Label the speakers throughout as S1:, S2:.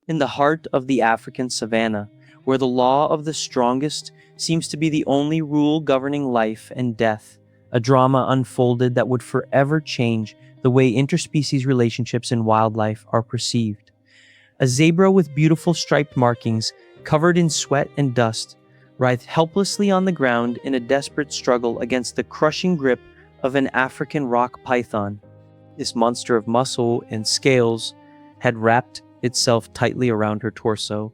S1: In the heart of the African savanna, where the law of the strongest seems to be the only rule governing life and death, a drama unfolded that would forever change the way interspecies relationships in wildlife are perceived. A zebra with beautiful striped markings, covered in sweat and dust, writhed helplessly on the ground in a desperate struggle against the crushing grip of an African rock python. This monster of muscle and scales had wrapped itself tightly around her torso,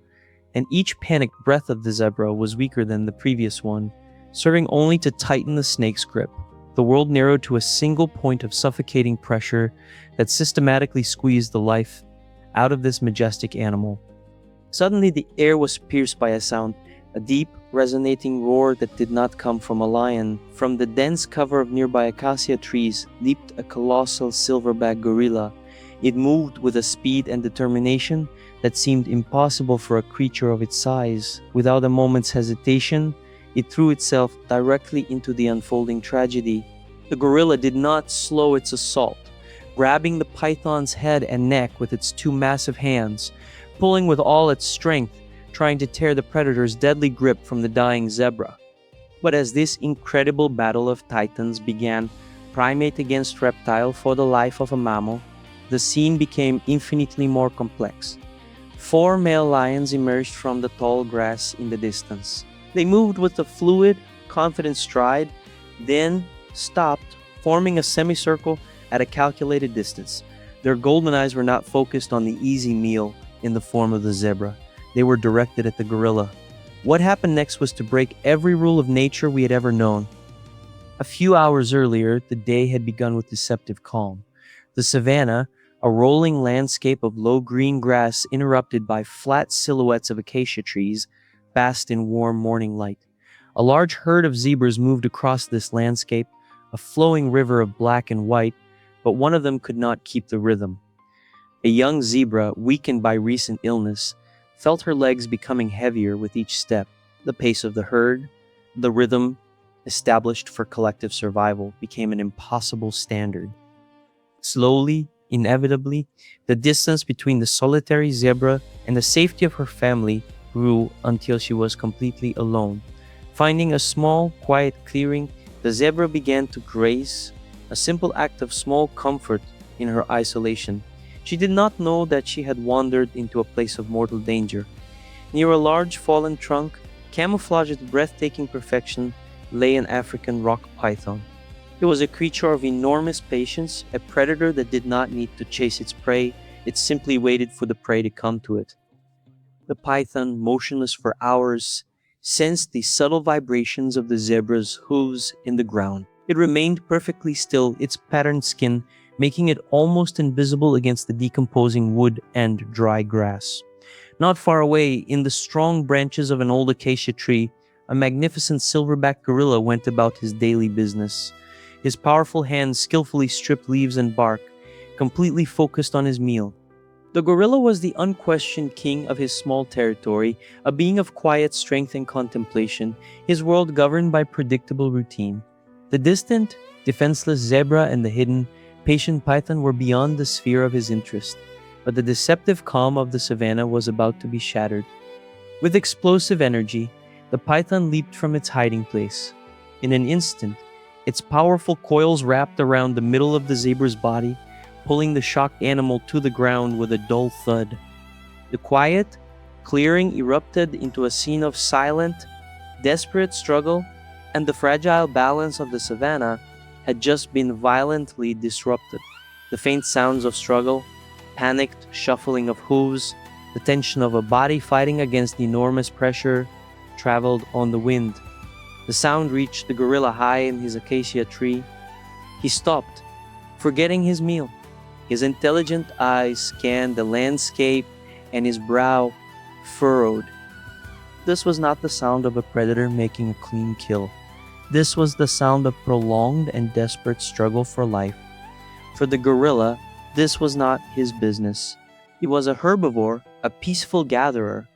S1: and each panicked breath of the zebra was weaker than the previous one, serving only to tighten the snake's grip. The world narrowed to a single point of suffocating pressure that systematically squeezed the life out of this majestic animal. Suddenly, the air was pierced by a sound, a deep, resonating roar that did not come from a lion. From the dense cover of nearby acacia trees leaped a colossal silverback gorilla. It moved with a speed and determination that seemed impossible for a creature of its size. Without a moment's hesitation, it threw itself directly into the unfolding tragedy. The gorilla did not slow its assault, grabbing the python's head and neck with its two massive hands, pulling with all its strength, trying to tear the predator's deadly grip from the dying zebra. But as this incredible battle of titans began, primate against reptile for the life of a mammal, the scene became infinitely more complex. Four male lions emerged from the tall grass in the distance. They moved with a fluid, confident stride, then stopped, forming a semicircle at a calculated distance. Their golden eyes were not focused on the easy meal in the form of the zebra. They were directed at the gorilla. What happened next was to break every rule of nature we had ever known. A few hours earlier, the day had begun with deceptive calm. The savanna, a rolling landscape of low green grass interrupted by flat silhouettes of acacia trees, basked in warm morning light. A large herd of zebras moved across this landscape, a flowing river of black and white, but one of them could not keep the rhythm. A young zebra, weakened by recent illness, felt her legs becoming heavier with each step. The pace of the herd, the rhythm established for collective survival, became an impossible standard. Slowly, inevitably, the distance between the solitary zebra and the safety of her family grew until she was completely alone. Finding a small, quiet clearing, the zebra began to graze, a simple act of small comfort in her isolation. She did not know that she had wandered into a place of mortal danger. Near a large fallen trunk, camouflaged with breathtaking perfection, lay an African rock python. It was a creature of enormous patience, a predator that did not need to chase its prey, it simply waited for the prey to come to it. The python, motionless for hours, sensed the subtle vibrations of the zebra's hooves in the ground. It remained perfectly still, its patterned skin making it almost invisible against the decomposing wood and dry grass. Not far away, in the strong branches of an old acacia tree, a magnificent silverback gorilla went about his daily business. His powerful hands skillfully stripped leaves and bark, completely focused on his meal. The gorilla was the unquestioned king of his small territory, a being of quiet strength and contemplation, his world governed by predictable routine. The distant, defenseless zebra and the hidden, patient python were beyond the sphere of his interest, but the deceptive calm of the savanna was about to be shattered. With explosive energy, the python leaped from its hiding place. In an instant, its powerful coils wrapped around the middle of the zebra's body, pulling the shocked animal to the ground with a dull thud. The quiet clearing erupted into a scene of silent, desperate struggle, and the fragile balance of the savanna had just been violently disrupted. The faint sounds of struggle, panicked shuffling of hooves, the tension of a body fighting against enormous pressure traveled on the wind. The sound reached the gorilla high in his acacia tree. He stopped, forgetting his meal. His intelligent eyes scanned the landscape and his brow furrowed. This was not the sound of a predator making a clean kill. This was the sound of prolonged and desperate struggle for life. For the gorilla, this was not his business. He was a herbivore, a peaceful gatherer.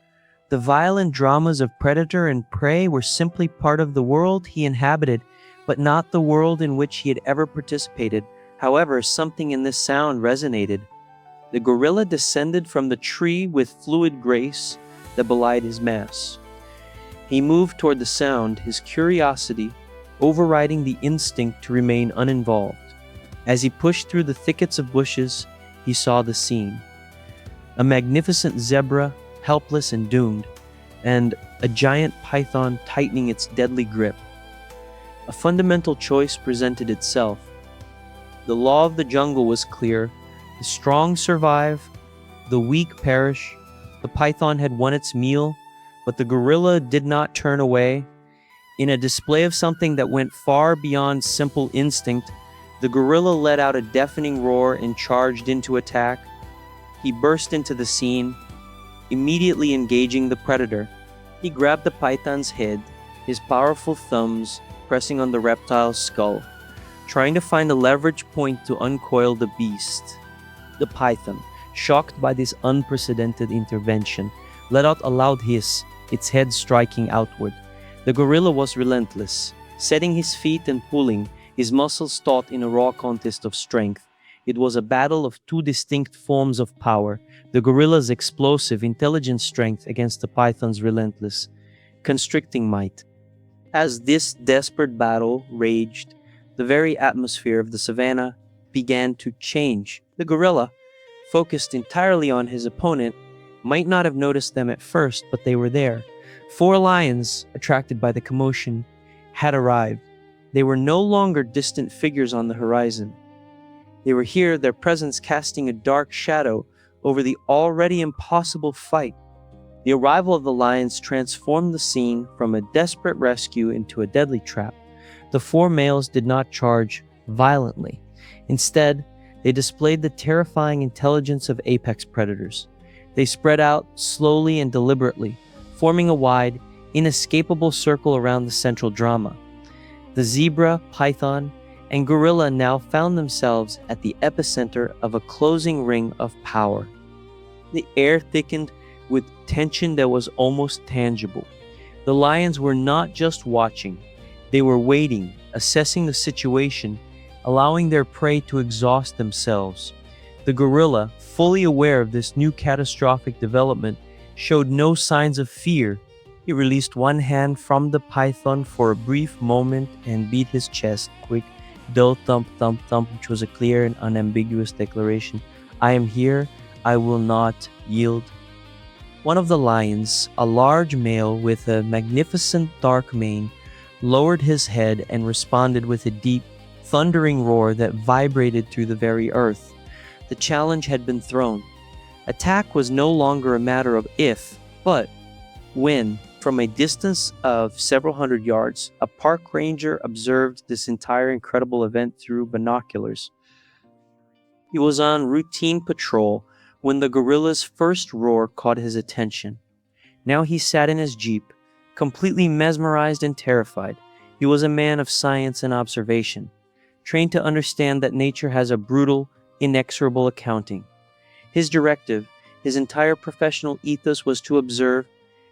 S1: The violent dramas of predator and prey were simply part of the world he inhabited, but not the world in which he had ever participated. However, something in this sound resonated. The gorilla descended from the tree with fluid grace that belied his mass. He moved toward the sound, his curiosity overriding the instinct to remain uninvolved. As he pushed through the thickets of bushes, he saw the scene. A magnificent zebra, helpless and doomed, and a giant python tightening its deadly grip. A fundamental choice presented itself. The law of the jungle was clear. The strong survive, the weak perish. The python had won its meal, but the gorilla did not turn away. In a display of something that went far beyond simple instinct, the gorilla let out a deafening roar and charged into attack. He burst into the scene, immediately engaging the predator. He grabbed the python's head, his powerful thumbs pressing on the reptile's skull, trying to find a leverage point to uncoil the beast. The python, shocked by this unprecedented intervention, let out a loud hiss, its head striking outward. The gorilla was relentless, setting his feet and pulling, his muscles taut in a raw contest of strength. It was a battle of two distinct forms of power, the gorilla's explosive, intelligent strength against the python's relentless, constricting might. As this desperate battle raged, the very atmosphere of the savannah began to change. The gorilla, focused entirely on his opponent, might not have noticed them at first, but they were there. 4 lions, attracted by the commotion, had arrived. They were no longer distant figures on the horizon. They were here, their presence casting a dark shadow over the already impossible fight. The arrival of the lions transformed the scene from a desperate rescue into a deadly trap. The 4 males did not charge violently. Instead, they displayed the terrifying intelligence of apex predators. They spread out slowly and deliberately, forming a wide, inescapable circle around the central drama. The zebra, python, and gorilla now found themselves at the epicenter of a closing ring of power. The air thickened with tension that was almost tangible. The lions were not just watching, they were waiting, assessing the situation, allowing their prey to exhaust themselves. The gorilla, fully aware of this new catastrophic development, showed no signs of fear. He released one hand from the python for a brief moment and beat his chest, quick, dull thump, thump, thump, which was a clear and unambiguous declaration. I am here, I will not yield. One of the lions, a large male with a magnificent dark mane, lowered his head and responded with a deep, thundering roar that vibrated through the very earth. The challenge had been thrown. Attack was no longer a matter of if, but when. From a distance of several hundred yards, a park ranger observed this entire incredible event through binoculars. He was on routine patrol when the gorilla's first roar caught his attention. Now he sat in his jeep, completely mesmerized and terrified. He was a man of science and observation, trained to understand that nature has a brutal, inexorable accounting. His directive, his entire professional ethos was to observe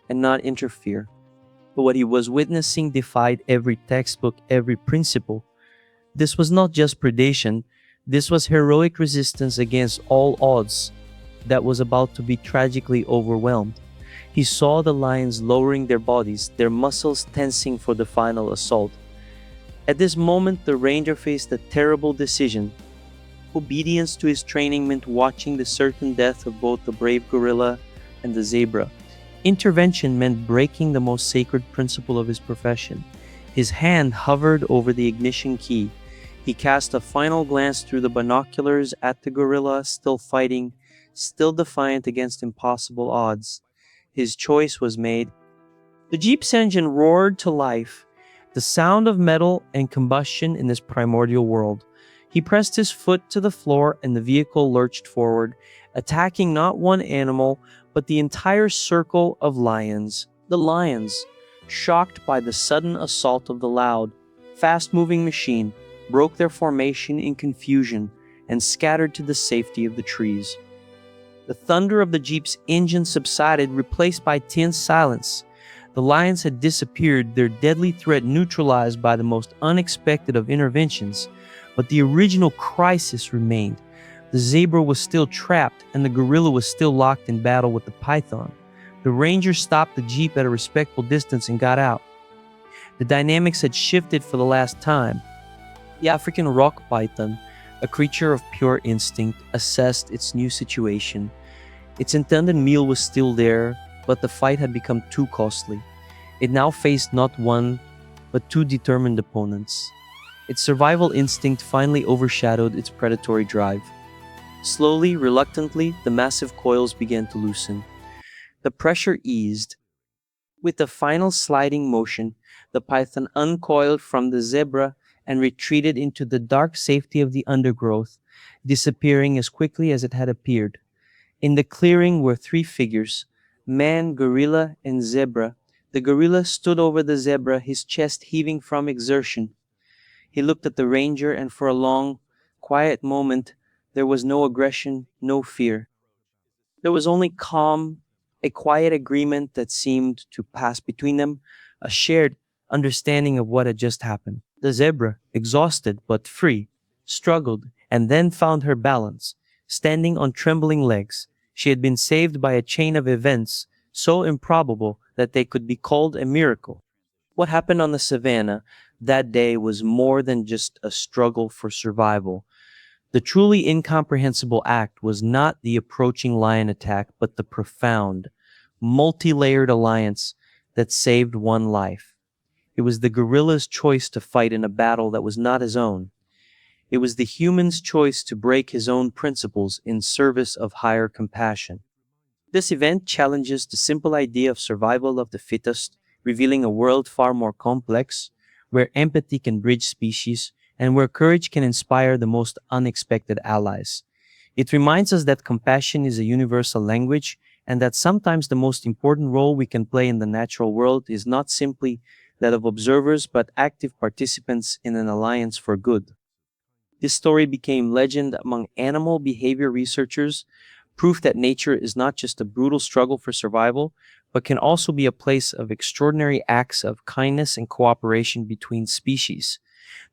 S1: and not interfere. But what he was witnessing defied every textbook, every principle. This was not just predation, this was heroic resistance against all odds that was about to be tragically overwhelmed. He saw the lions lowering their bodies, their muscles tensing for the final assault. At this moment, the ranger faced a terrible decision. Obedience to his training meant watching the certain death of both the brave gorilla and the zebra. Intervention meant breaking the most sacred principle of his profession. His hand hovered over the ignition key. He cast a final glance through the binoculars at the gorilla, still fighting, still defiant against impossible odds. His choice was made. The jeep's engine roared to life, the sound of metal and combustion in this primordial world. He pressed his foot to the floor and the vehicle lurched forward, attacking not one animal, but the entire circle of lions. The lions, shocked by the sudden assault of the loud, fast-moving machine, broke their formation in confusion and scattered to the safety of the trees. The thunder of the jeep's engine subsided, replaced by tense silence. The lions had disappeared, their deadly threat neutralized by the most unexpected of interventions, but the original crisis remained. The zebra was still trapped, and the gorilla was still locked in battle with the python. The ranger stopped the jeep at a respectful distance and got out. The dynamics had shifted for the last time. The African rock python, a creature of pure instinct, assessed its new situation. Its intended meal was still there, but the fight had become too costly. It now faced not one, but two determined opponents. Its survival instinct finally overshadowed its predatory drive. Slowly, reluctantly, the massive coils began to loosen. The pressure eased. With a final sliding motion, the python uncoiled from the zebra and retreated into the dark safety of the undergrowth, disappearing as quickly as it had appeared. In the clearing were three figures: man, gorilla, and zebra. The gorilla stood over the zebra, his chest heaving from exertion. He looked at the ranger, and for a long, quiet moment, there was no aggression, no fear. There was only calm, a quiet agreement that seemed to pass between them, a shared understanding of what had just happened. The zebra, exhausted but free, struggled and then found her balance, standing on trembling legs. She had been saved by a chain of events so improbable that they could be called a miracle. What happened on the savannah that day was more than just a struggle for survival. The truly incomprehensible act was not the approaching lion attack, but the profound, multi-layered alliance that saved one life. It was the gorilla's choice to fight in a battle that was not his own. It was the human's choice to break his own principles in service of higher compassion. This event challenges the simple idea of survival of the fittest, revealing a world far more complex, where empathy can bridge species and where courage can inspire the most unexpected allies. It reminds us that compassion is a universal language and that sometimes the most important role we can play in the natural world is not simply that of observers but active participants in an alliance for good. This story became legend among animal behavior researchers, proof that nature is not just a brutal struggle for survival, but can also be a place of extraordinary acts of kindness and cooperation between species.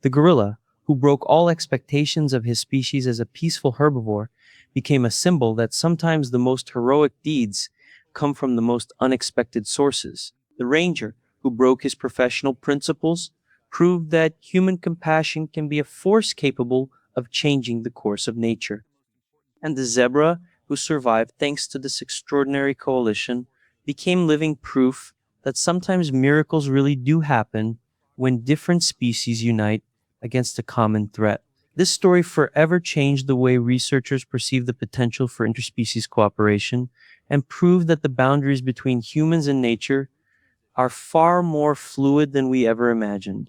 S1: The gorilla, who broke all expectations of his species as a peaceful herbivore, became a symbol that sometimes the most heroic deeds come from the most unexpected sources. The ranger, who broke his professional principles, proved that human compassion can be a force capable of changing the course of nature. And the zebra, who survived thanks to this extraordinary coalition, became living proof that sometimes miracles really do happen when different species unite against a common threat. This story forever changed the way researchers perceive the potential for interspecies cooperation and proved that the boundaries between humans and nature are far more fluid than we ever imagined.